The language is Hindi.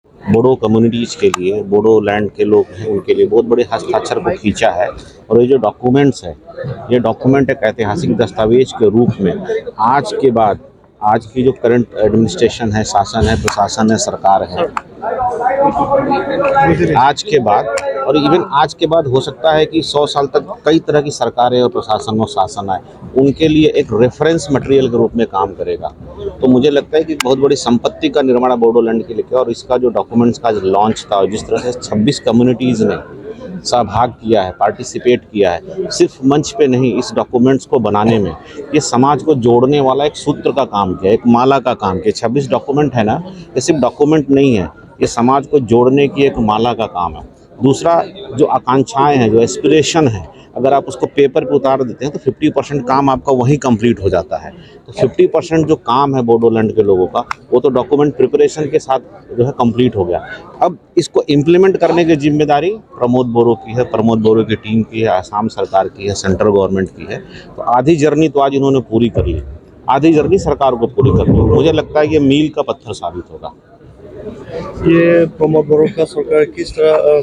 बोडो कम्युनिटीज़ के लिए, बोडो लैंड के लोग हैं उनके लिए बहुत बड़े हस्ताक्षर को खींचा है। और ये जो डॉक्यूमेंट्स है, ये डॉक्यूमेंट एक ऐतिहासिक दस्तावेज के रूप में आज के बाद, आज की जो करंट एडमिनिस्ट्रेशन है, शासन है, प्रशासन है, सरकार है, आज के बाद और इवन आज के बाद हो सकता है कि 100 साल तक कई तरह की सरकारें और प्रशासन और शासन आए, उनके लिए एक रेफरेंस मटेरियल के रूप में काम करेगा। तो मुझे लगता है कि बहुत बड़ी संपत्ति का निर्माण बोडोलैंड के लिए किया। और इसका जो डॉक्यूमेंट्स का जो लॉन्च था, और जिस तरह से 26 कम्युनिटीज़ ने सहभाग किया है, पार्टिसिपेट किया है, सिर्फ मंच पे नहीं, इस डॉक्यूमेंट्स को बनाने में ये समाज को जोड़ने वाला एक सूत्र का काम किया, एक माला का काम किया। 26 डॉक्यूमेंट है ना, ये सिर्फ डॉक्यूमेंट नहीं है, ये समाज को जोड़ने की एक माला का काम है। दूसरा, जो आकांक्षाएं हैं, जो एस्पिरेशन है, अगर आप उसको पेपर पे उतार देते हैं तो 50% काम आपका वहीं कंप्लीट हो जाता है। तो 50% जो काम है बोडोलैंड के लोगों का, वो तो डॉक्यूमेंट प्रिपरेशन के साथ जो है कंप्लीट हो गया। अब इसको इम्प्लीमेंट करने की जिम्मेदारी प्रमोद बोरो की है, प्रमोद बोरो की टीम की है, असम सरकार की है, सेंट्रल गवर्नमेंट की है। तो आधी जर्नी तो आज इन्होंने पूरी कर ली, आधी जर्नी सरकार को पूरी करनी है। मुझे लगता है ये मील का पत्थर साबित होगा। ये प्रमोद बोरो का सरकार किस तरह